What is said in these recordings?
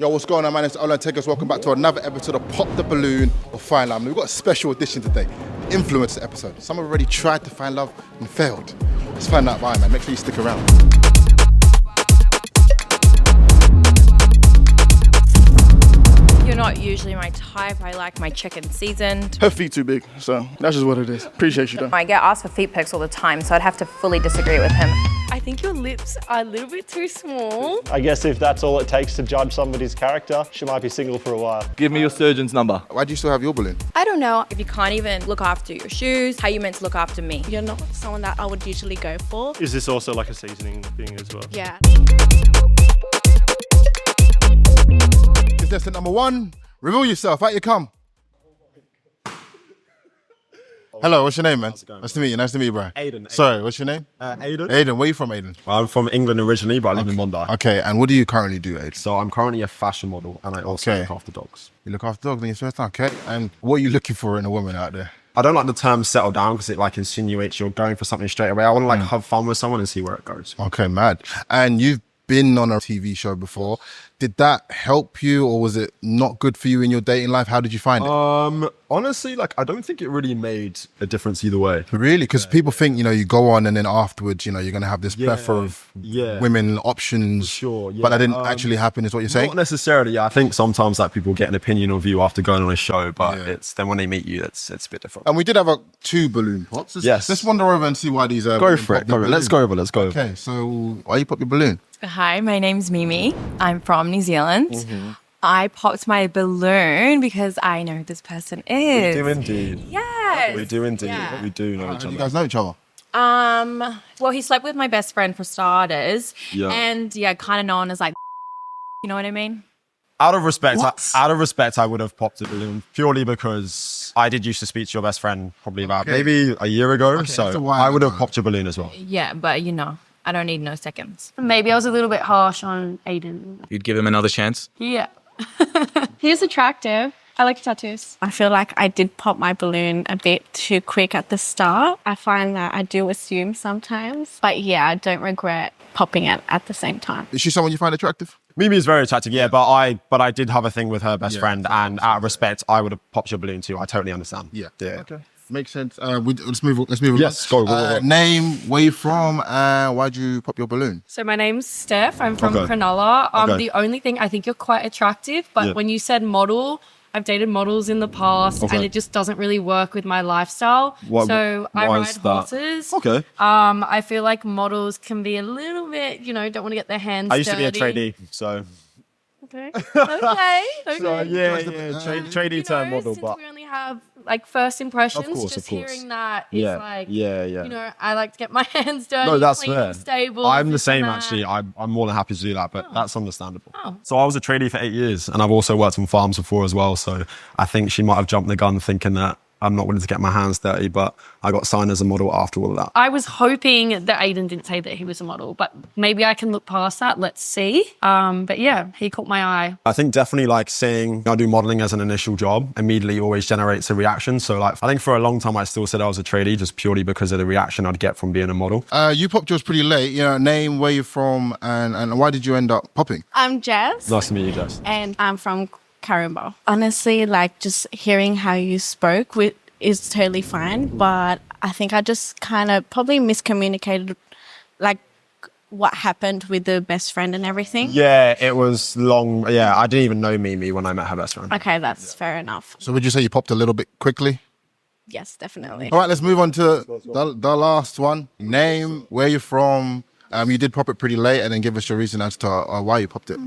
Yo, what's going on? My name's Aiden. Take us. Welcome back to another episode of Pop the Balloon or Find Love. We've got a special edition today, influencer episode. Some have already tried to find love and failed. Let's find out why, man. Make sure you stick around. You're not usually my type. I like my chicken seasoned. Her feet too big, so that's just what it is. Appreciate you though. I get asked for feet pics all the time, so I'd have to fully disagree with him. I think your lips are a little bit too small. I guess if that's all it takes to judge somebody's character, she might be single for a while. Give me your surgeon's number. Why do you still have your balloon? I don't know. If you can't even look after your shoes, how you meant to look after me? You're not someone that I would usually go for. Is this also like a seasoning thing as well? Yeah. Contestant number 1, reveal yourself. Out you come. Hello, what's your name, man? Nice to meet you. Nice to meet you, Brian. Aiden. Sorry, what's your name? Aiden. Aiden. Where are you from, Aiden? I'm from England originally, but I live in Bondi. Okay, and what do you currently do, Aiden? So I'm currently a fashion model, and I also look after dogs. You look after dogs in your first time, okay? And what are you looking for in a woman out there? I don't like the term settle down because it like insinuates you're going for something straight away. I want to like have fun with someone and see where it goes. Okay, mad. And you've been on a TV show before. Did that help you, or was it not good for you in your dating life? How did you find it? Honestly, like I don't think it really made a difference either way. Really? Because people think, you go on and then afterwards, you're going to have this plethora of women options. Sure, yeah. But that didn't actually happen, is what you're saying? Not necessarily. Yeah, I think sometimes like people get an opinion of you after going on a show, but it's then when they meet you, it's a bit different. And we did have 2 balloon pops. Yes. Let's wander over and see why these are. Go for it. Let's go over. Okay, so why you pop your balloon? Hi, my name's Mimi. I'm from New Zealand. Mm-hmm. I popped my balloon because I know who this person is. We do indeed. Yes. We do indeed. Yeah. We do know each Do other. you guys know each other? Well, he slept with my best friend for starters. Yeah. And kind of known as like, you know what I mean? Out of respect, I would have popped a balloon purely because I did used to speak to your best friend probably about maybe a year ago. So I would have popped your balloon as well. Yeah, but I don't need no seconds. Maybe I was a little bit harsh on Aiden. You'd give him another chance? Yeah. He's attractive. I like tattoos. I feel like I did pop my balloon a bit too quick at the start. I find that I do assume sometimes. But yeah, I don't regret popping it at the same time. Is she someone you find attractive? Mimi is very attractive, but I did have a thing with her best friend, and out of respect, I would have popped your balloon too. I totally understand. Yeah. Okay. Makes sense. Let's move on. Yes, go. Name, where you from, why'd you pop your balloon? So my name's Steph. I'm from Cronulla. The only thing, I think you're quite attractive, but when you said model, I've dated models in the past and it just doesn't really work with my lifestyle. I ride horses. Okay. I feel like models can be a little bit, don't want to get their hands dirty. I used to be a tradie, so... Okay. So, tradie turned model, since but... we only have like first impressions, Of course. hearing that is I like to get my hands dirty, No, that's clean, fair. stable. I'm the this same and that. actually. I'm more than happy to do that, but that's understandable. Oh. So I was a tradie for 8 years, and I've also worked on farms before as well. So I think she might have jumped the gun thinking that I'm not willing to get my hands dirty, but I got signed as a model after all of that. I was hoping that Aiden didn't say that he was a model, but maybe I can look past that. Let's see. But yeah, he caught my eye. I think definitely like saying I do modeling as an initial job immediately always generates a reaction. So like I think for a long time I still said I was a tradie just purely because of the reaction I'd get from being a model. You popped yours pretty late. Name, where you're from, and why did you end up popping? I'm Jess. Nice to meet you, Jess. And I'm from Carimbo. Honestly, like just hearing how you spoke is totally fine, but I think I just kind of probably miscommunicated like what happened with the best friend and everything. Yeah, it was long. Yeah, I didn't even know Mimi when I met her best friend. Okay, that's fair enough. So would you say you popped a little bit quickly? Yes, definitely. All right, let's move on to the last one. Name, where you're from. You did pop it pretty late, and then give us your reason as to why you popped it.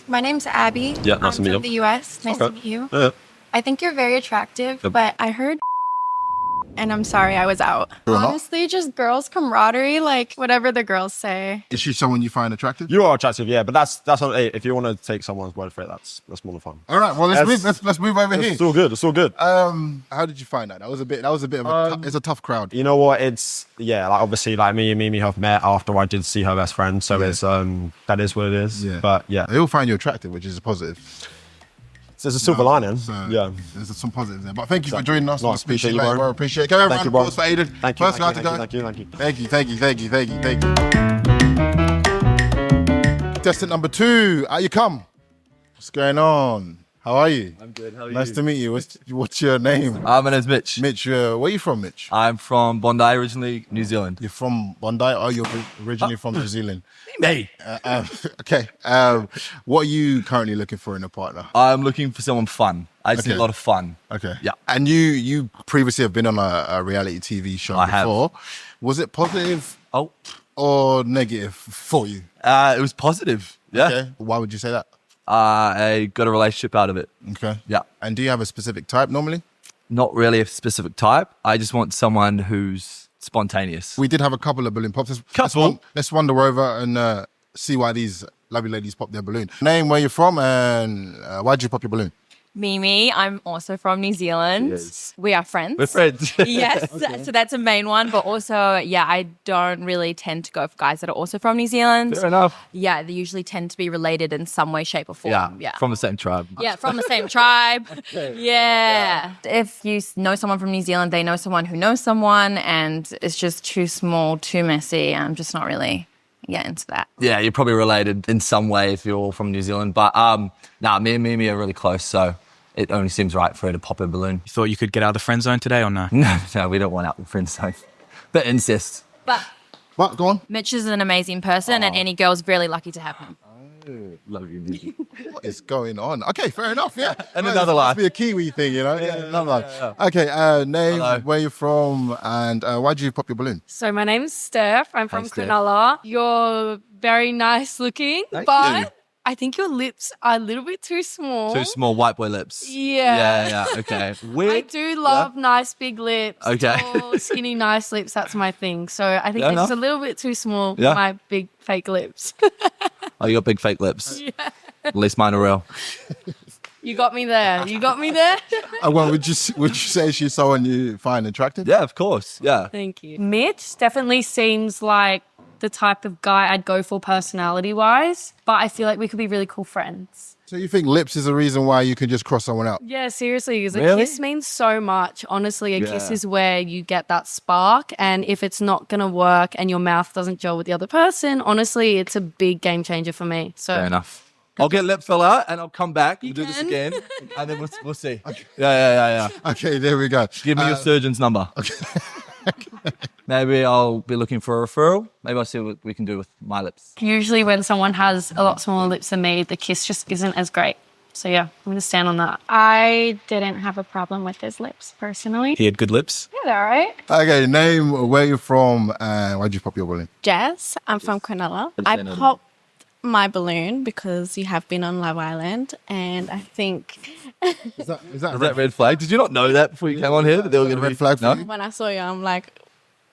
My name's Abby. Yeah, nice to meet you. I'm from the US. Nice to meet you. Yeah. I think you're very attractive, but I heard and I'm sorry I was out. Honestly, just girls' camaraderie, like whatever the girls say. Is she someone you find attractive? You are attractive, yeah, but that's not, if you want to take someone's word for it, that's more than fun. All right, well let's move over here. It's all good. It's all good. How did you find that? That was a bit of a it's a tough crowd. You know what? It's like obviously like me and Mimi have met after I did see her best friend, so it's that is what it is. Yeah. But yeah, they all find you attractive, which is a positive. So there's a silver lining. So yeah, there's some positives there. But thank you for joining us. Nice. Appreciate you, bro. Appreciate it. Can I have a round of applause for Aiden? Thank you. First guy to go. Thank you. Contestant number 2, out you come. What's going on? How are you? I'm good. How are you? Nice to meet you. What's your name? My name's Mitch. Mitch, where are you from, Mitch? I'm from Bondi originally, New Zealand. You're from Bondi? Oh, you're originally from New Zealand. Me. Okay. What are you currently looking for in a partner? I'm looking for someone fun. I just need a lot of fun. Okay. Yeah. And you previously have been on a reality TV show before. Was it positive or negative for you? It was positive. Yeah. Okay. Why would you say that? I got a relationship out of it. Okay. Yeah. And do you have a specific type normally? Not really a specific type. I just want someone who's spontaneous. We did have a couple of balloon pops. Let's wander over and see why these lovely ladies pop their balloon. Name, where you're from, and why'd you pop your balloon? Mimi, I'm also from New Zealand. Yes. We are friends. We're friends. Yes, so that's a main one. But also, yeah, I don't really tend to go for guys that are also from New Zealand. Fair enough. Yeah, they usually tend to be related in some way, shape, or form. Yeah. From the same tribe. Yeah, from the same tribe. Yeah. If you know someone from New Zealand, they know someone who knows someone, and it's just too small, too messy. I'm just not really into that. Yeah, you're probably related in some way if you're all from New Zealand. But me and Mimi are really close, so it only seems right for her to pop a balloon. You thought you could get out of the friend zone today or no? No, we don't want out the friend zone. But incest. But What? Go on. Mitch is an amazing person, and any girl's really lucky to have him. Love you, Mimi. What is going on? Okay, fair enough. Yeah. And another life. Must be a Kiwi thing, you know? Yeah, another life. yeah. Okay, name, Hello. where you're from, and why'd you pop your balloon? So my name's Steph. I'm from Steph. Cronulla. You're very nice looking, Thank but you. I think your lips are a little bit too small. Too small white boy lips. Yeah. Yeah, okay. I Weird. do love nice big lips. Okay. Tall, skinny, nice lips. That's my thing. So I think Fair it's just a enough. little bit too small Yeah. for my big fake lips. Oh, you got big fake lips. Yeah. At least mine are real. You got me there. You got me there. Well, would you say she's someone you find attractive? Yeah, of course. Yeah. Thank you. Mitch definitely seems like the type of guy I'd go for personality-wise, but I feel like we could be really cool friends. So you think lips is a reason why you can just cross someone out? Yeah, seriously, because Really? a kiss means so much. Honestly, a kiss Yeah. is where you get that spark, and if it's not going to work and your mouth doesn't gel with the other person, honestly, it's a big game changer for me. So Fair enough. I'll get lip filler and I'll come back. We'll do this can. again. And then we'll see. Okay. Yeah. Okay, there we go. Give me your surgeon's number. Okay. Maybe I'll be looking for a referral. Maybe I'll see what we can do with my lips. usually when someone has a lot smaller lips than me, the kiss just isn't as great. So yeah, I'm going to stand on that. I didn't have a problem with his lips personally. He had good lips. Yeah, they're all right. Okay, name, where you're from, and why'd you pop your balloon? Jazz, I'm from Cronulla. I popped my balloon because you have been on Love Island, and I think Is that Is that red flag? Did you not know that before you came on here? That they were going to red flag for no? you? when I saw you, I'm like,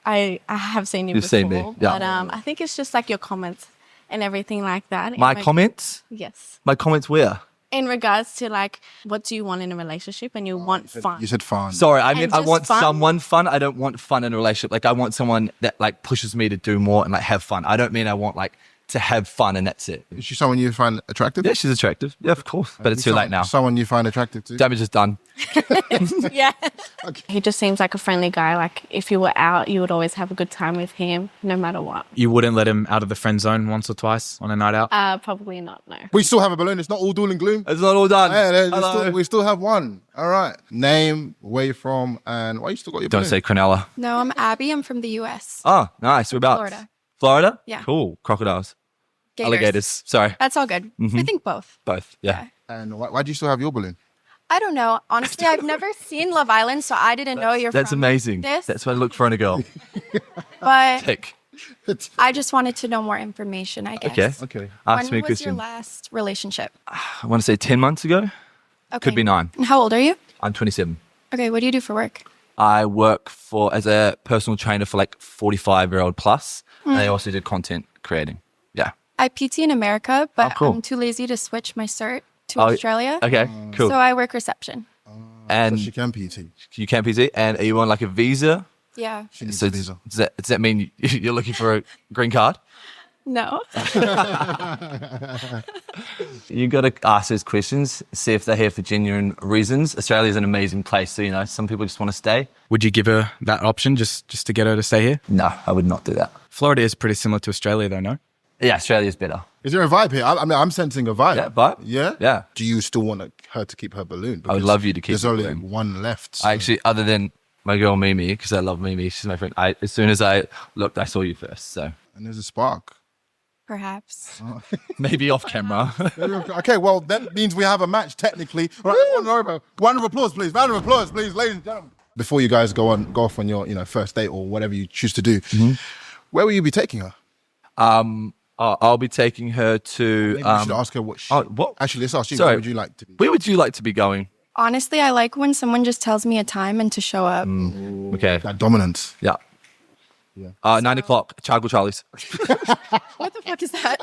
I have seen you You've before. seen me, yeah. But I think it's just like your comments and everything like that. My comments? Yes. My comments where? In regards to like, what do you want in a relationship, and you want fun. You said fun. Sorry, I mean, And I just want fun? someone fun. I don't want fun in a relationship. Like, I want someone that like pushes me to do more and like have fun. I don't mean I want like to have fun and that's it. Is she someone you find attractive? Yeah, she's attractive. Yeah, of course. But it's too late now. Someone you find attractive too? Damage is done. Yeah. He just seems like a friendly guy. Like if you were out, you would always have a good time with him, no matter what. You wouldn't let him out of the friend zone once or twice on a night out? Probably not, no. We still have a balloon. It's not all doom and gloom. It's not all done. Yeah, we still have one. All right. Name, where you're from, and why you still got your Don't balloon? say Cronulla. No, I'm Abby. I'm from the US. Oh, nice. We're about Florida. Florida? Yeah. Cool. Crocodiles. Gators. Alligators. Sorry. That's all good. I think both. Both. Yeah. And why do you still have your balloon? I don't know. Honestly, I've never seen Love Island, so I didn't know you're That's from amazing. this. That's what I look for in a girl. But Tick. I just wanted to know more information, I guess. Okay. Ask me a When was your question. last relationship? I want to say 10 months ago. Okay. Could be 9. And how old are you? I'm 27. Okay, what do you do for work? I work as a personal trainer for like 45-year-old plus. And I also do content creating. Yeah. I PT in America, but Oh, cool. I'm too lazy to switch my cert to Oh, Australia. Okay, cool. So I work reception. And So she can PT. you can PT. And are you on like a visa? Yeah. She needs So a visa. does that mean you're looking for a green card? No. You got to ask those questions, see if they're here for genuine reasons. Australia's an amazing place, so some people just want to stay. Would you give her that option just to get her to stay here? No, I would not do that. Florida is pretty similar to Australia though, no? Yeah, Australia's better. Is there a vibe here? I mean, I'm sensing a vibe. Yeah, vibe. Yeah? Yeah. Do you still want her to keep her balloon? I would love you to keep There's the only balloon. one left. So. I actually, other than my girl Mimi, because I love Mimi, she's my friend. As soon as I looked, I saw you first. So And there's a spark. Perhaps. maybe off camera. Okay, well, that means we have a match, technically. All right, round of applause, please. Round of applause, please, ladies and gentlemen. Before you guys go off on your first date or whatever you choose to do, where will you be taking her? I'll be taking her to. Maybe you should ask her what she... what? Actually, let's ask you. Sorry. Where would you like to be? Where would you like to be going? Honestly, I like when someone just tells me a time and to show up. Okay. That dominance. Yeah. 9 o'clock, Chargle Charlie's. What the fuck is that?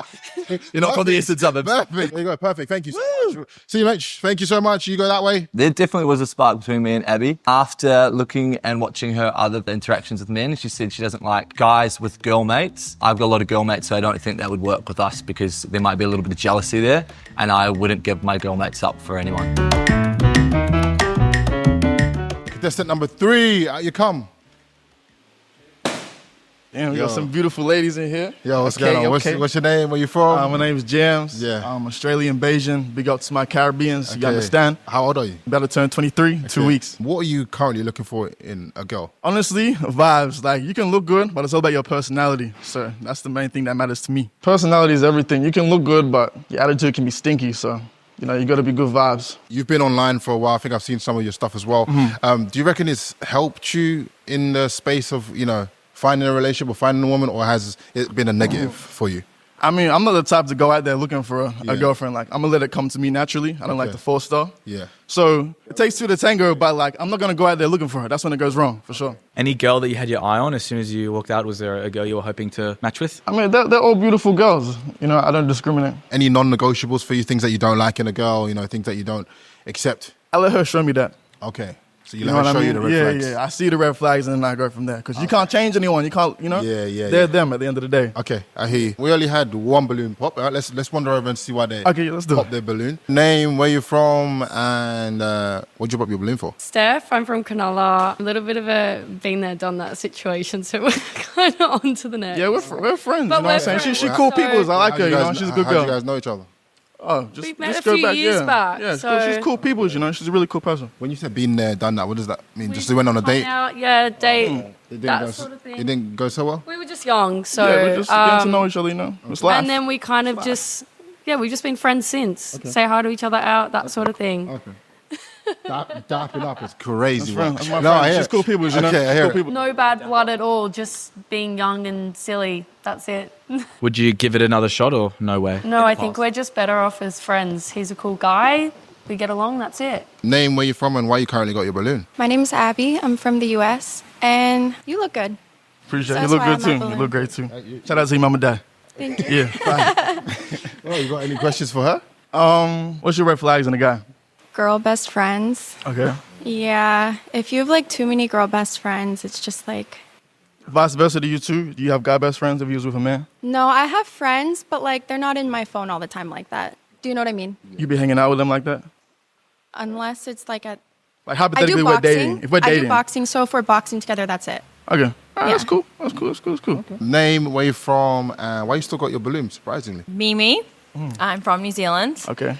You're not from the eastern suburbs. Perfect. There you go. Perfect. Thank you so much. See you, Mitch. Thank you so much. You go that way. There definitely was a spark between me and Abby. After looking and watching her other interactions with men, she said she doesn't like guys with girl mates. I've got a lot of girl mates, so I don't think that would work with us because there might be a little bit of jealousy there, and I wouldn't give my girl mates up for anyone. Contestant number 3, out you come. Damn, we got some beautiful ladies in here. Yo, what's going on? What's your name? Where you from? My name is James. Yeah. I'm Australian, Bayesian. Big up to my Caribbeans. You understand? How old are you? About to turn 23 in 2 weeks. What are you currently looking for in a girl? Honestly, vibes. Like, you can look good, but it's all about your personality. So that's the main thing that matters to me. Personality is everything. You can look good, but your attitude can be stinky. So, you got to be good vibes. You've been online for a while. I think I've seen some of your stuff as well. Do you reckon it's helped you in the space of, finding a relationship or finding a woman, or has it been a negative for you? I mean, I'm not the type to go out there looking for a girlfriend. Like, I'm going to let it come to me naturally. I don't like the force stuff. Yeah. So it takes two to tango, but like, I'm not going to go out there looking for her. That's when it goes wrong, for sure. Any girl that you had your eye on as soon as you walked out, was there a girl you were hoping to match with? I mean, they're all beautiful girls. I don't discriminate. Any non-negotiables for you, things that you don't like in a girl, things that you don't accept? I let her show me that. Okay. So you let her show you the red flags? Yeah. I see the red flags and then I go from there. Because you can't change anyone. You can't, They're them at the end of the day. Okay, I hear you. We only had one balloon pop. All right, let's wander over and see why they let's do pop their balloon. Name, where you're from, and what'd you pop your balloon for? Steph, I'm from Cronulla. A little bit of a been there, done that situation, so we're kind of on to the next. Yeah, we're friends. But you know what I'm saying? She's cool people. I like her, she's a good girl. How do you guys know each other? Oh, We've met a go few back, years back. Yeah, so she's cool people, she's a really cool person. When you said been there, done that, what does that mean? Just went on a date? Date. That sort of thing. It didn't go so well? We were just young, so Yeah, we're just getting to know each other, It's life. and then we kind of just we've just been friends since. Say hi to each other out, that sort of thing. Okay. Dapping up is crazy. That's my friend. I hear She's it. cool people, Okay, I hear it. No bad blood at all, just being young and silly. That's it. Would you give it another shot or no way? No, I think we're just better off as friends. He's a cool guy. We get along, that's it. Name, where you're from, and why you currently got your balloon? My name's Abby. I'm from the US. And you look good. Appreciate it. That's You look why good I'm too. not You look great too. Shout out to your mom and dad. Thank you. Yeah. Bye. Oh, you got any questions for her? What's your red flags in a guy? Girl best friends. Okay. Yeah. If you have too many girl best friends, it's just Vice versa to you too. Do you have guy best friends if you was with a man? No, I have friends, but they're not in my phone all the time like that. Do you know what I mean? You be hanging out with them like that? Unless it's at... Like I hypothetically, do we're boxing. dating. If we're I dating. do boxing, so if we're boxing together, that's it. Okay. All right, Yeah. That's cool. That's cool. Okay. Name, where you're from, and why you still got your balloon, surprisingly? Mimi. I'm from New Zealand. Okay.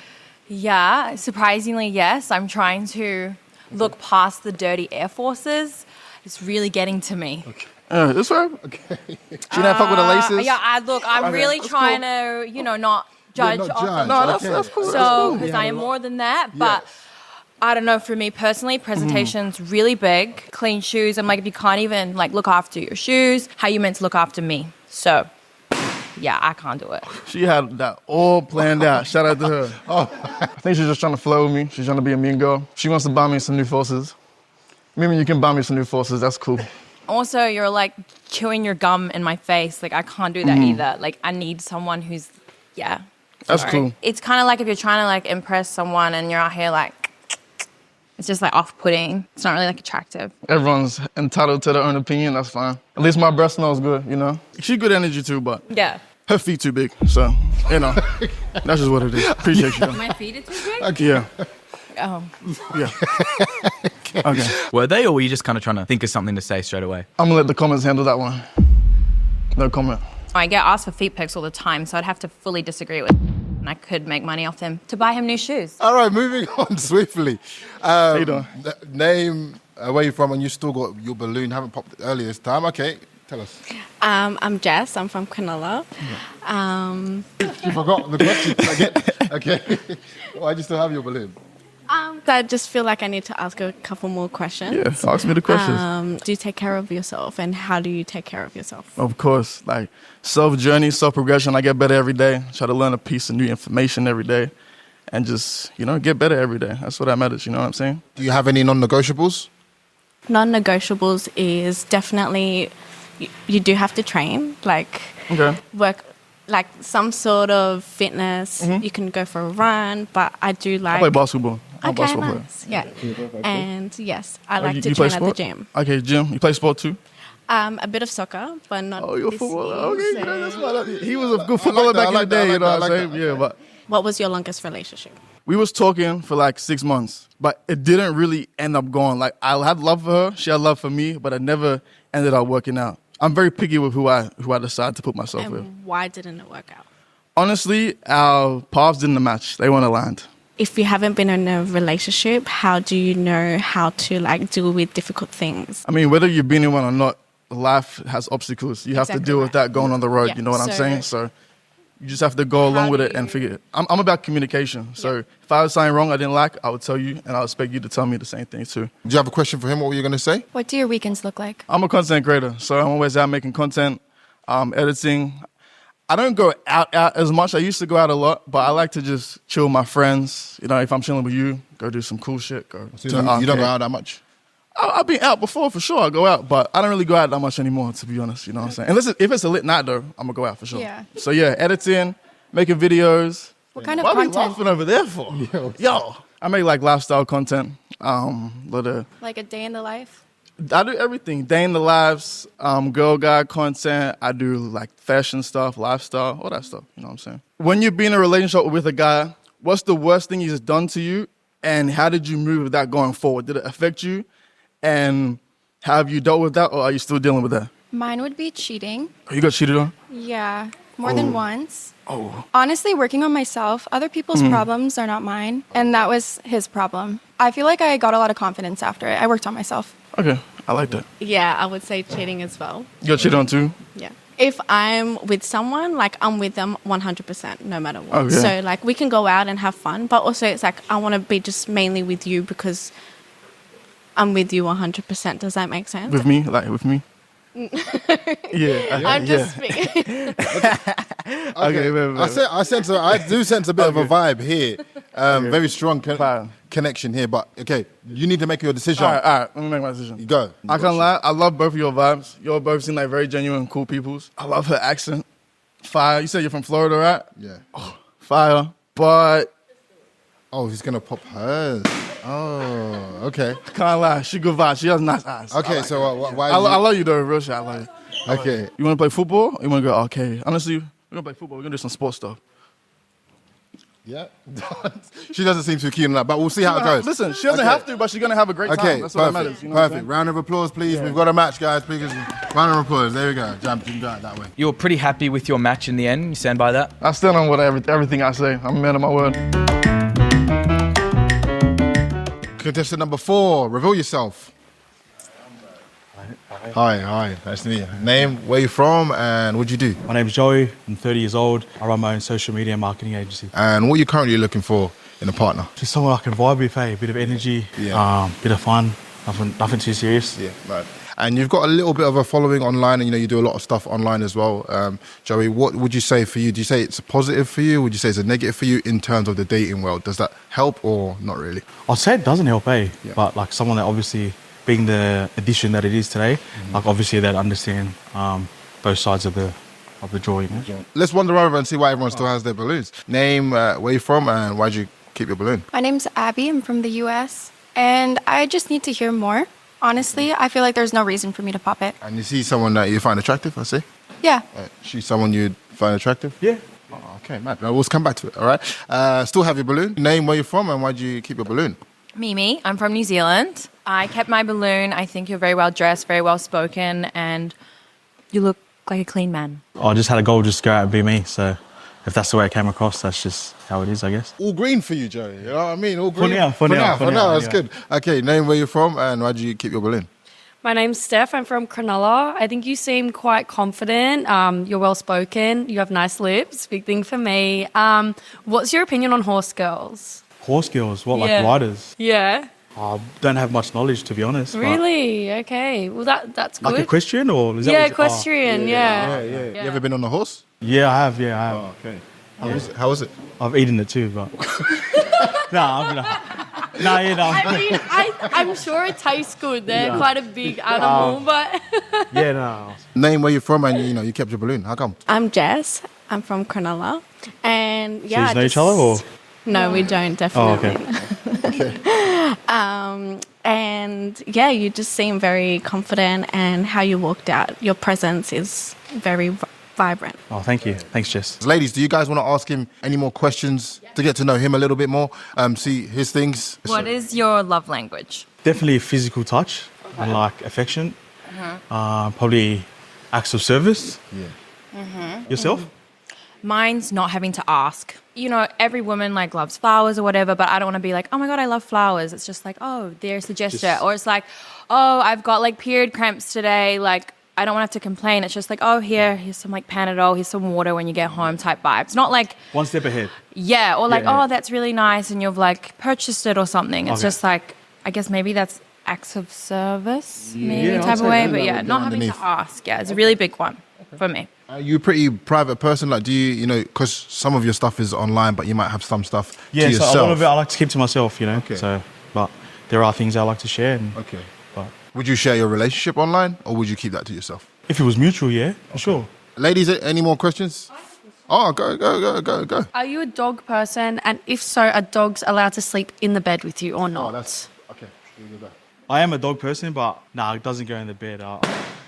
Yeah, surprisingly, yes. I'm trying to look past the dirty Air Forces. It's really getting to me. Okay. That's right. Okay. She didn't fuck with the laces? Yeah, I'm really trying to, not judge. not off judge. of- No, that's cool. So, because I am more than that, but I don't know, for me personally, presentation's really big. Clean shoes. I'm if you can't even look after your shoes, how you meant to look after me? So, yeah, I can't do it. She had that all planned out. Shout out to her. I think she's just trying to flow with me. She's trying to be a mean girl. She wants to buy me some new forces. Mimi, you can buy me some new forces. That's cool. Also, you're chewing your gum in my face. I can't do that either. I need someone who's, That's cool. It's kind of if you're trying to impress someone and you're out here it's just off-putting. It's not really attractive. Everyone's entitled to their own opinion. That's fine. At least my breath smells good, She's good energy too, but Yeah. her feet too big. So, that's just what it is. Appreciate you, though. My feet are too big? Okay. Yeah. Oh. Yeah. Okay. Were they, or were you just kind of trying to think of something to say straight away? I'm going to let the comments handle that one. No comment. I get asked for feet pics all the time, so I'd have to fully disagree with and I could make money off them to buy him new shoes. All right, moving on swiftly. How you doing? Name, where you from, and you still got your balloon. Haven't popped it early this time. Okay, tell us. I'm Jess. I'm from Cronulla. You forgot the question again. Okay. Why do you still have your balloon? I just feel like I need to ask a couple more questions. Yeah, ask me the questions. Do you take care of yourself, and how do you take care of yourself? Of course, like self-journey, self-progression. I get better every day. Try to learn a piece of new information every day and just, get better every day. That's what that matters, you know what I'm saying? Do you have any non-negotiables? Non-negotiables is definitely you do have to train, like work, like some sort of fitness. You can go for a run, but I do like... I play basketball. Okay, nice. Yeah. And yes, I like to train at the gym. Okay, gym. You play sport too? A bit of soccer, but not. Oh, you're a this footballer. year, Okay, so- that's why he was a good footballer back in the day, you know what I'm saying? Yeah, but What was your longest relationship? we was talking for like 6 months, but it didn't really end up going. Like, I had love for her, she had love for me, but it never ended up working out. I'm very picky with who I decide to put myself with. And why didn't it work out? Honestly, our paths didn't match. They weren't aligned. If you haven't been in a relationship, how do you know how to like deal with difficult things? I mean, whether you've been in one or not, life has obstacles. You have to Exactly deal with right. that going on the road. Yeah, You know what I'm so- saying? So you just have to go along with it and figure it. I'm about communication. So if I was something wrong I didn't like, I would tell you, and I would expect you to tell me the same thing too. Do you have a question for him? What were you going to say? What do your weekends look like? I'm a content creator, so I'm always out making content, editing. I don't go out as much. I used to go out a lot, but I like to just chill with my friends. If I'm chilling with you, go do some cool shit. Go So to the you don't go arcade. out that much? I've been out before, for sure. I go out, but I don't really go out that much anymore, to be honest. You know what I'm saying? Unless if it's a lit night, though, I'm going to go out for sure. Yeah. So, yeah, editing, making videos. What kind of What are we content? laughing over there for? Yo. I make, like, lifestyle content. Like a day in the life? I do everything. Day in the lives, girl guide content. I do, like, fashion stuff, lifestyle, all that stuff. You know what I'm saying? When you've been in a relationship with a guy, what's the worst thing he's done to you? And how did you move with that going forward? Did it affect you? And have you dealt with that, or are you still dealing with that? Mine would be cheating. Oh, you got cheated on? Yeah, more than once. Oh. Honestly, working on myself, other people's problems are not mine. And that was his problem. I feel like I got a lot of confidence after it. I worked on myself. Okay, I like that. Yeah, I would say cheating as well. You got cheated on too? Yeah. If I'm with someone, like I'm with them 100%, no matter what. Okay. So like we can go out and have fun, but also it's like I want to be just mainly with you because I'm with you 100%. Does that make sense? With me? Like, with me? Yeah. I'm just speaking. Okay, wait. I do sense a bit of a vibe here. Very strong Fine. connection here. But okay, you need to make your decision. All right, let me make my decision. You go. I can't lie, I love both of your vibes. You all both seem like very genuine, cool peoples. I love her accent. Fire. You said you're from Florida, right? Yeah. Fire. But Oh, he's gonna pop hers. Oh, okay. can't lie, she good vibes. She has nice eyes. Okay, so why? I love you though, real shit. I love you. Okay. You want to play football? Or you want to go arcade? Honestly, we're gonna play football. We're gonna do some sports stuff. Yeah. She doesn't seem too keen on that, but we'll see how it goes. Listen, she doesn't have to, but she's gonna have a great Okay, time. That's what perfect. matters. You know what I'm Perfect. saying? Round of applause, please. We've got a match, guys. Please, round of applause. There we go. Jump, you can go out that way. You were pretty happy with your match in the end. You stand by that? I stand on everything I say. I'm a man of my word. Contestant number 4, reveal yourself. Hi. Nice to meet you. Name, where you from, and what do you do? My name's Joey. I'm 30 years old. I run my own social media marketing agency. And what are you currently looking for in a partner? Just someone I can vibe with, a bit of energy, bit of fun, nothing too serious. Yeah, right. And you've got a little bit of a following online, and you do a lot of stuff online as well. Joey, what would you say for you? Do you say it's a positive for you? Would you say it's a negative for you in terms of the dating world? Does that help or not really? I'd say it doesn't help, Yeah. But like someone that obviously, being the edition that it is today, like obviously they'd understand both sides of the drawing. Let's wander over and see why everyone still has their balloons. Name, where you from, and why'd you keep your balloon? My name's Abby. I'm from the US. And I just need to hear more. Honestly, I feel like there's no reason for me to pop it. And you see someone that you find attractive, I see? Yeah. She's someone you'd find attractive? Yeah. Oh, okay, mad. We'll come back to it, all right? Still have your balloon. Name, where you're from, and why'd you keep your balloon? Mimi, I'm from New Zealand. I kept my balloon. I think you're very well dressed, very well spoken, and you look like a clean man? I just had a goal just to go out and be me. So if that's the way it came across, that's just how it is, I guess. All green for you, Joey. You know what I mean? All green. For now. That's good. Okay, name where you're from and why do you keep your balloon? My name's Steph. I'm from Cronulla. I think you seem quite confident. You're well-spoken. You have nice lips. Big thing for me. What's your opinion on horse girls? Horse girls? What, like riders? Yeah. I don't have much knowledge, to be honest. Really? Okay. Well, that's good. Like equestrian or? Is that Yeah, what equestrian, yeah. You ever been on a horse? Yeah, I have. Oh, okay. How was it? I've eaten it too, but... I mean, I'm sure it tastes good. They're quite a big animal, but... Name where you're from and, you kept your balloon. How come? I'm Jess. I'm from Cronulla. And So you know each other or? No, we don't, definitely. Oh, okay. And yeah, you just seem very confident and how you walked out. Your presence is very vibrant. Oh, thank you. Thanks, Jess. Ladies, do you guys want to ask him any more questions to get to know him a little bit more? See his things? What is your love language? Definitely physical touch and like affection. Probably acts of service. Yeah. Yourself? Mine's not having to ask. Every woman loves flowers or whatever, but I don't want to be like, oh my God, I love flowers. It's just like, oh, there's a gesture. Or it's like, oh, I've got period cramps today. I don't want to have to complain. It's just like, oh, here's some Panadol, here's some water when you get home type vibes. Not like... One step ahead. Yeah, or oh, that's really nice and you've purchased it or something. It's just I guess maybe that's acts of service, maybe type of way. But not having to ask. Yeah, it's a really big one for me. Are you a pretty private person? Do you, because some of your stuff is online, but you might have some stuff to yourself? So a lot of it I like to keep to myself, Okay. So, but there are things I like to share. Okay. But would you share your relationship online or would you keep that to yourself? if it was mutual, yeah, for sure. Ladies, any more questions? Oh, go. Are you a dog person? And if so, are dogs allowed to sleep in the bed with you or not? Okay. I am a dog person, but it doesn't go in the bed.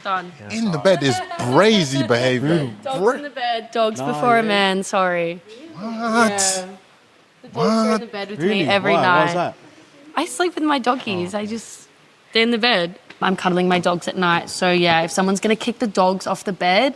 Done. In the bed is brazy behavior. Dogs in the bed, dogs before a man, sorry. What? Yeah. The dogs are in the bed with me every night. Why is that? I sleep with my doggies. They're in the bed. I'm cuddling my dogs at night. So yeah, if someone's going to kick the dogs off the bed,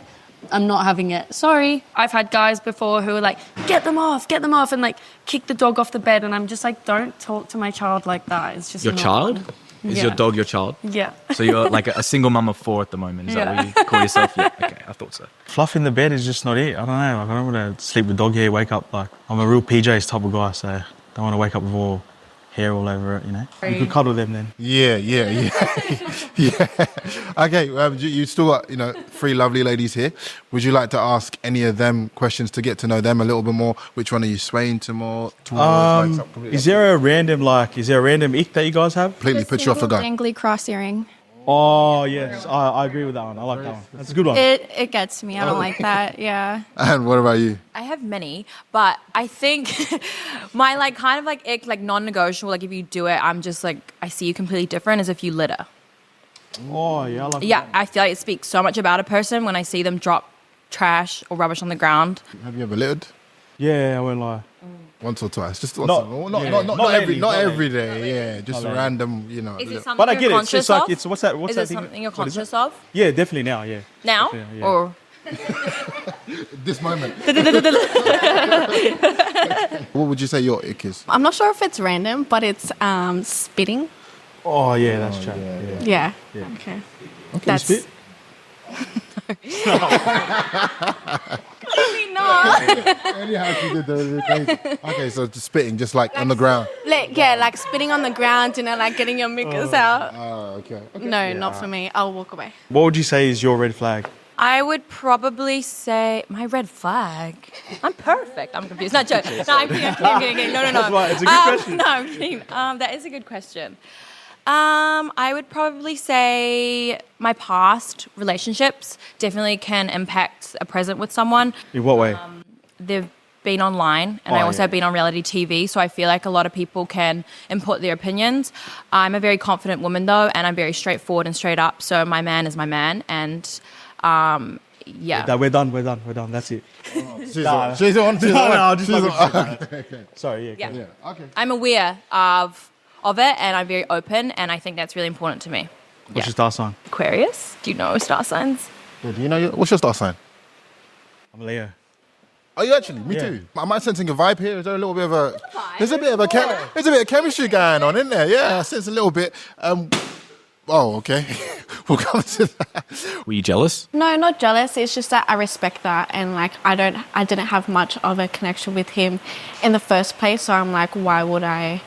I'm not having it. Sorry. I've had guys before who are like, get them off, and kick the dog off the bed. And I'm just like, don't talk to my child like that. It's just Your not child? fun. Is your dog your child? Yeah. So you're a single mum of 4 at the moment. Is that what you call yourself? Yeah. Okay, I thought so. Fluff in the bed is just not it. I don't know. I don't want to sleep with dog hair, wake up I'm a real PJs type of guy, so I don't want to wake up with all hair all over it, You could cuddle them then. Yeah. Okay, you still got, 3 lovely ladies here. Would you like to ask any of them questions to get to know them a little bit more? Which one are you swaying to more towards? Is there a random ick that you guys have? Completely put you off the guard. Dangly cross earring. Oh, yes. I agree with that one. I like that one. That's a good one. It gets me. I don't like that. Yeah. And what about you? I have many, but I think my ick, non-negotiable, if you do it, I'm just I see you completely different as if you litter. Oh, yeah, I like that. Yeah, I feel like it speaks so much about a person when I see them drop trash or rubbish on the ground. Have you ever littered? Yeah, I won't lie. Once or twice, just once. Not every day. Yeah, just a random, Is it something But I you're get it. conscious It's like of? what's that? Is it thing? something you're What is conscious that? of Yeah, definitely now. Yeah. now, Yeah. or this moment. What would you say your ick is? I'm not sure if it's random, but it's spitting. Oh yeah, that's true. Yeah. Yeah. Okay. Okay, you spit? maybe not. Anyhow, she did that. Okay, so just spitting, just on the ground. Spitting on the ground, getting your mucus out. Okay. No, not for me. I'll walk away. What would you say is your red flag? I would probably say my red flag. I'm perfect. I'm confused. No, joke. No, I'm kidding. No. That's why it's a good question. No, I'm kidding. That is a good question. I would probably say my past relationships definitely can impact a present with someone. In what way? They've been online and I also have been on reality TV, so I feel like a lot of people can input their opinions. I'm a very confident woman though, and I'm very straightforward and straight up, so my man is my man, and yeah. We're done. That's it. She's on. Sorry, yeah. Okay. I'm aware of it, and I'm very open, and I think that's really important to me. What's your star sign? Aquarius. Do you know star signs? Yeah, do you know what's your star sign? I'm a Leo. Are you actually? Me too. Am I sensing a vibe here? Is there a little bit of a? There's a bit of chemistry going on, isn't there? Yeah, I sense a little bit. Oh, okay. We'll come to that. Were you jealous? No, not jealous. It's just that I respect that, and like I didn't have much of a connection with him in the first place. So I'm like, why would I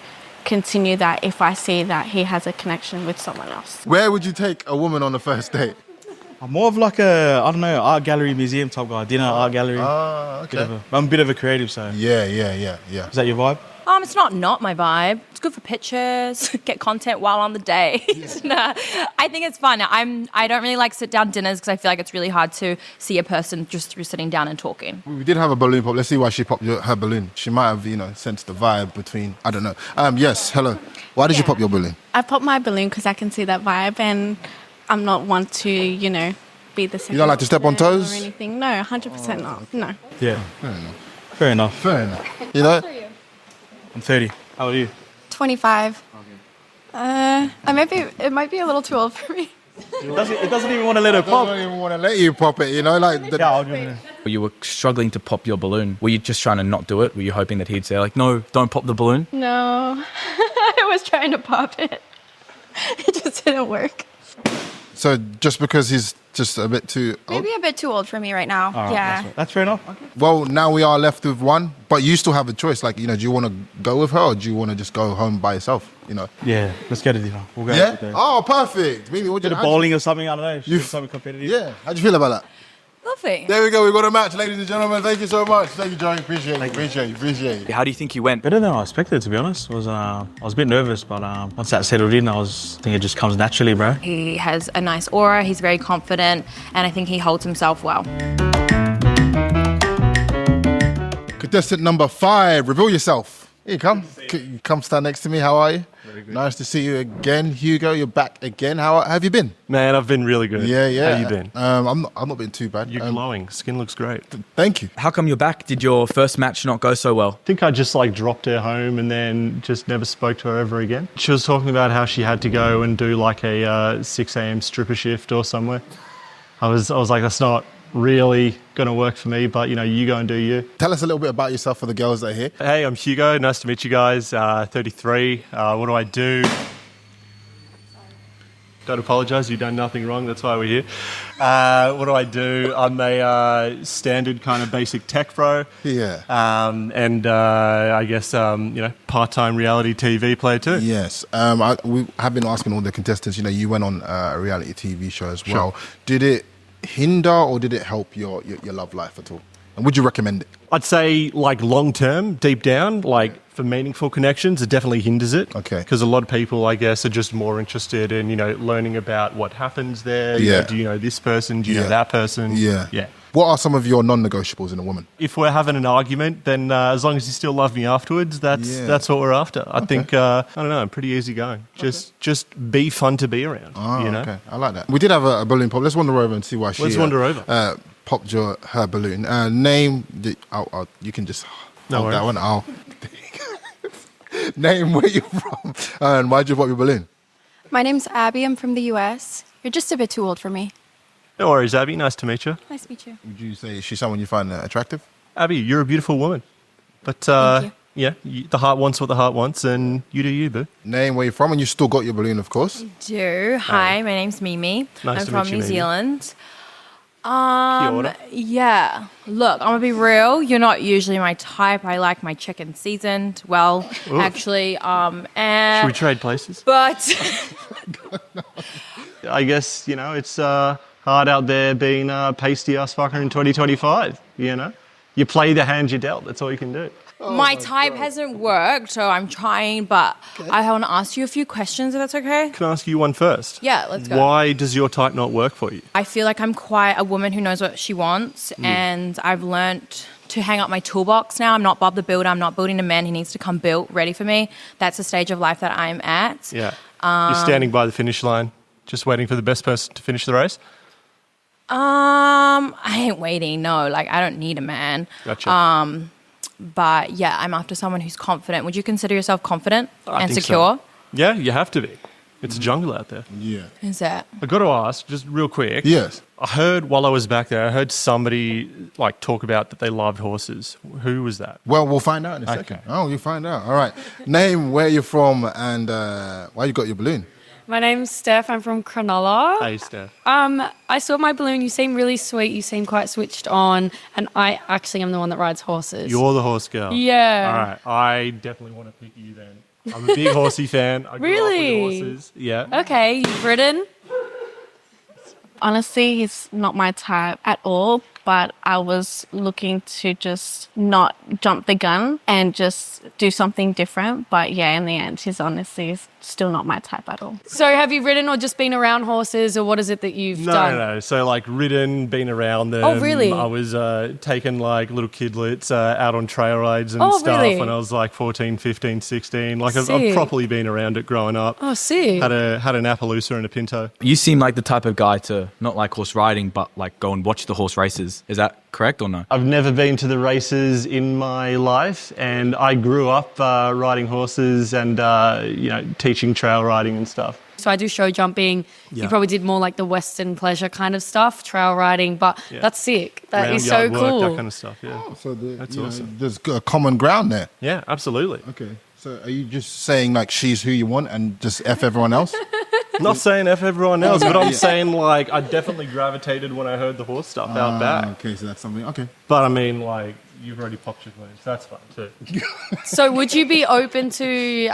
continue that if I see that he has a connection with someone else? Where would you take a woman on the first date? I'm more of like art gallery, museum type guy. Dinner, art gallery. Okay. I'm a bit of a creative, so. Yeah. Is that your vibe? It's not my vibe. It's good for pictures, get content while on the date. Nah, I think it's fun. I don't really like sit down dinners because I feel like it's really hard to see a person just through sitting down and talking. We did have a balloon pop. Let's see why she popped her balloon. She might have, sensed the vibe between, I don't know. Yes, hello. Why did you pop your balloon? I popped my balloon because I can see that vibe, and I'm not one to, be the second. You don't like to step on toes? Or anything? No, 100% not. No. Yeah. Fair enough. I'm 30. How old are you? 25. It might be a little too old for me. It doesn't even want to let her pop. Doesn't even want to let you pop it, You were struggling to pop your balloon. Were you just trying to not do it? Were you hoping that he'd say, like, no, don't pop the balloon? No, I was trying to pop it. It just didn't work. So just because he's just a bit too old? Maybe a bit too old for me right now. Yeah. That's fair enough. Okay. Well, now we are left with one, but you still have a choice. Like, do you want to go with her or do you want to just go home by yourself, Yeah, let's get a dinner. We'll go Yeah? out there. Oh, perfect. Maybe we'll Bit of bowling or something, I don't know. You something competitive. Yeah. How'd you feel about that? Lovely. There we go. We've got a match, ladies and gentlemen. Thank you so much. Thank you, Joey. Appreciate it. How do you think you went? Better than I expected, to be honest. I was a bit nervous, but once that settled in, I think it just comes naturally, bro. He has a nice aura. He's very confident, and I think he holds himself well. Contestant number 5. Reveal yourself. Here you come. Come stand next to me. How are you? Very good. Nice to see you again, Hugo. You're back again. How have you been? Man, I've been really good. Yeah. How you been? I'm not been too bad. You're glowing. Skin looks great. Thank you. How come you're back? Did your first match not go so well? I think I just dropped her home and then just never spoke to her ever again. She was talking about how she had to go and do a 6 a.m. stripper shift or somewhere. I was like, that's not really going to work for me, but you go and do you. Tell us a little bit about yourself for the girls that are here. Hey, I'm Hugo. Nice to meet you guys. 33. What do I do? Don't apologise. You've done nothing wrong. That's why we're here. What do I do? I'm a standard kind of basic tech bro. Yeah. And I guess part-time reality TV player too. Yes. We have been asking all the contestants. You went on a reality TV show as well. Sure. Did it hinder or did it help your love life at all? And would you recommend it? I'd say long term, deep down, for meaningful connections, it definitely hinders it. Okay. Because a lot of people, I guess, are just more interested in, learning about what happens there. Yeah. Do you know this person? Do you know that person? Yeah. Yeah. What are some of your non-negotiables in a woman? If we're having an argument, then as long as you still love me afterwards, that's what we're after. I think, I don't know, I'm pretty easy-going. Just be fun to be around, Okay. I like that. We did have a balloon pop. Let's wander over and see why she... Let's wander over. Popped her balloon. Name... you can just hold that one. Name where you're from and why'd you pop your balloon? My name's Abby. I'm from the U.S. You're just a bit too old for me. No worries, Abby. Nice to meet you. Nice to meet you. Would you say she's someone you find attractive? Abby, you're a beautiful woman. But, Thank yeah, the heart wants what the heart wants, and you do you, boo. Name where you're from, and you still got your balloon, of course. Do. Hi, my name's Mimi. Nice I'm to from meet you, New Mimi. Zealand. Kia ora. Yeah. Look, I'm gonna be real. You're not usually my type. I like my chicken seasoned. Well, Ooh. actually, Should we trade places? but I guess, it's hard out there being pasty ass fucker in 2025, You play the hand you're dealt. That's all you can do. my type hasn't worked, so I'm trying. But I want to ask you a few questions, if that's okay. Can I ask you one first? Yeah, let's go. Why does your type not work for you? I feel like I'm quite a woman who knows what she wants, and I've learnt to hang up my toolbox now. I'm not Bob the Builder. I'm not building a man. He needs to come built, ready for me. That's the stage of life that I'm at. Yeah. You're standing by the finish line, just waiting for the best person to finish the race? I ain't waiting. No, I don't need a man. Gotcha. But yeah, I'm after someone who's confident. Would you consider yourself confident I and think secure? so. Yeah, you have to be. It's a jungle out there. Yeah. Is that? I got to ask, just real quick. Yes. I heard while I was back there, I heard somebody like talk about that they loved horses. Who was that? Well, we'll find out in a second. Oh, you'll find out. All right. Name, where you're from, and why you got your balloon. My name's Steph. I'm from Cronulla. Hey, Steph. I saw my balloon. You seem really sweet. You seem quite switched on. And I actually am the one that rides horses. You're the horse girl. Yeah. All right. I definitely want to pick you then. I'm a big horsey fan. I grew Really? up with horses. Yeah. Okay, you've ridden? Honestly, he's not my type at all, but I was looking to just not jump the gun and just do something different. But yeah, in the end, he's honestly still not my type at all. So have you ridden or just been around horses, or what is it that you've done? No. So like ridden, been around them. Oh, really? I was taking like little kidlets out on trail rides and Oh, stuff really? when I was like 14, 15, 16. Like I've Sick. properly been around it growing up. Oh, sick. Had an Appaloosa and a Pinto. You seem like the type of guy to not like horse riding, but like go and watch the horse races. Is that correct or no? I've never been to the races in my life, and I grew up riding horses and teaching trail riding and stuff. So I do show jumping. Yeah. You probably did more like the Western pleasure kind of stuff, trail riding, but Yeah. that's sick. That Round is so yard work, cool. that kind of stuff. Yeah. So That's awesome. there's a common ground there. Yeah, absolutely. Okay. So are you just saying like she's who you want and just F everyone else? Not saying F everyone else, but I'm Yeah. saying like I definitely gravitated when I heard the horse stuff out back. Okay, so that's something. Okay. But I mean, like, you've already popped your balloons. That's fine too. So would you be open to,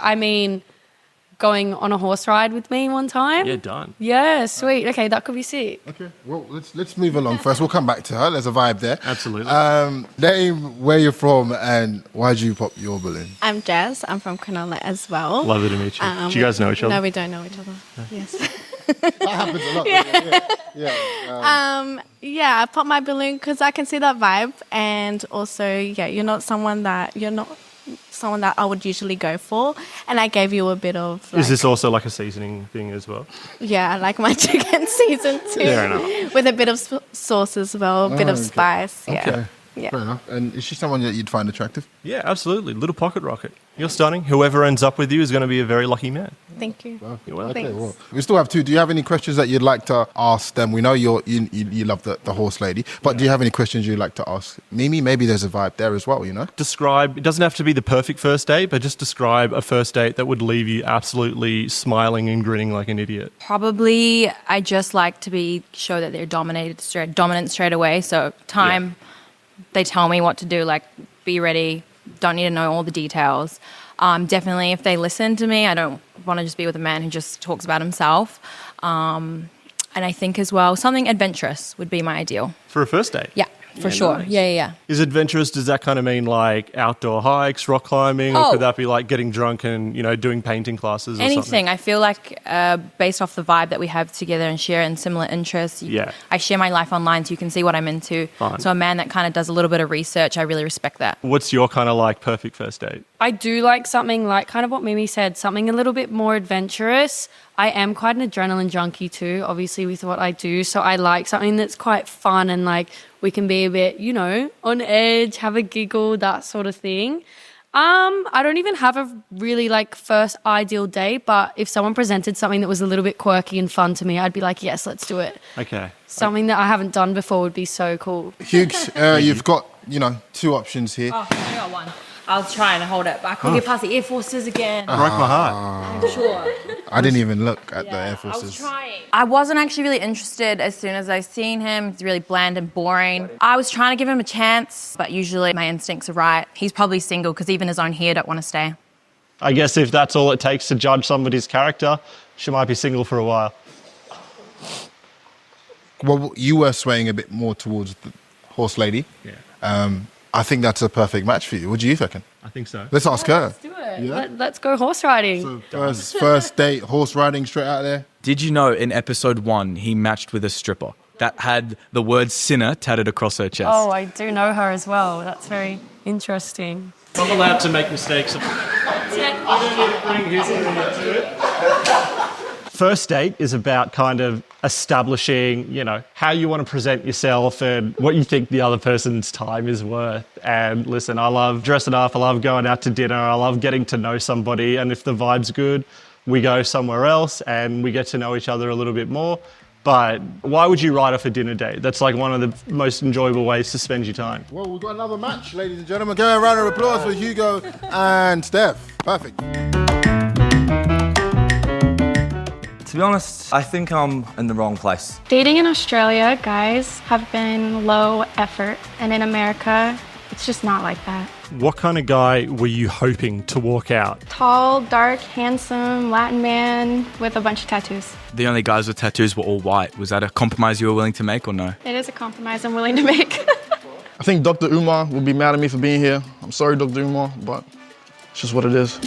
going on a horse ride with me one time? Yeah, done. Yeah, sweet. Okay, that could be sick. Okay. Well, let's move along first. We'll come back to her. There's a vibe there. Absolutely. Name, where you're from, and why did you pop your balloon? I'm Jazz. I'm from Cronulla as well. Lovely to meet you. Do you guys know each other? No, we don't know each other. Yes. That happens a lot. Yeah. Yeah, I popped my balloon because I can see that vibe, and also, you're not someone that I would usually go for, and I gave you a bit of. Is this also like a seasoning thing as well? Yeah, I like my chicken seasoned too, Fair enough. with a bit of sauce as well, a bit of okay. spice. Yeah. Okay. Yeah. Fair enough. And is she someone that you'd find attractive? Yeah, absolutely. Little pocket rocket. You're stunning. Whoever ends up with you is going to be a very lucky man. Thank you. You're welcome. Okay, Thanks. well, we still have two. Do you have any questions that you'd like to ask them? We know you love the horse lady, but do you have any questions you'd like to ask Mimi? Maybe there's a vibe there as well, you know? Describe, it doesn't have to be the perfect first date, but just describe a first date that would leave you absolutely smiling and grinning like an idiot. Probably, I just like to show that they're dominant straight away. So time, they tell me what to do, like be ready. Don't need to know all the details. Definitely, if they listen to me, I don't want to just be with a man who just talks about himself. And I think as well, something adventurous would be my ideal. For a first date? Yeah, for sure. Nice. Yeah. Is adventurous, does that kind of mean like outdoor hikes, rock climbing, or Oh. could that be like getting drunk and, doing painting classes or Anything. something? I feel like based off the vibe that we have together and share in similar interests, Yeah. I share my life online so you can see what I'm into. Fine. So a man that kind of does a little bit of research, I really respect that. What's your kind of like perfect first date? I do like something like kind of what Mimi said, something a little bit more adventurous. I am quite an adrenaline junkie too, obviously with what I do. So I like something that's quite fun and like we can be a bit, on edge, have a giggle, that sort of thing. I don't even have a really like first ideal date, but if someone presented something that was a little bit quirky and fun to me, I'd be like, yes, let's do it. Okay. Something that I haven't done before would be so cool. Hughes, you've got, two options here. Oh, I got one. I was trying to hold it, but I couldn't get past the Air Forces again. Broke my heart. I'm sure. I didn't even look at the Air I was Forces. trying. I wasn't actually really interested as soon as I seen him. He's really bland and boring. I was trying to give him a chance, but usually my instincts are right. He's probably single because even his own hair don't want to stay. I guess if that's all it takes to judge somebody's character, she might be single for a while. Well, you were swaying a bit more towards the horse lady. Yeah. I think that's a perfect match for you. What do you reckon? I think so. Let's ask her. Let's do it. Yeah. Let's go horse riding. So first date, horse riding straight out there. Did you know in episode 1 he matched with a stripper that had the word sinner tatted across her chest? Oh, I do know her as well. That's very interesting. I'm allowed to make mistakes. You don't need to bring history into it. First date is about kind of establishing, how you want to present yourself and what you think the other person's time is worth. And listen, I love dressing up. I love going out to dinner. I love getting to know somebody. And if the vibe's good, we go somewhere else and we get to know each other a little bit more. But why would you write off a dinner date? That's like one of the most enjoyable ways to spend your time. Well, we've got another match, ladies and gentlemen. Give a round of applause for Hugo and Steph. Perfect. To be honest, I think I'm in the wrong place. Dating in Australia, guys have been low effort. And in America, it's just not like that. What kind of guy were you hoping to walk out? Tall, dark, handsome, Latin man with a bunch of tattoos. The only guys with tattoos were all white. Was that a compromise you were willing to make or no? It is a compromise I'm willing to make. I think Dr. Umar will be mad at me for being here. I'm sorry, Dr. Umar, but it's just what it is.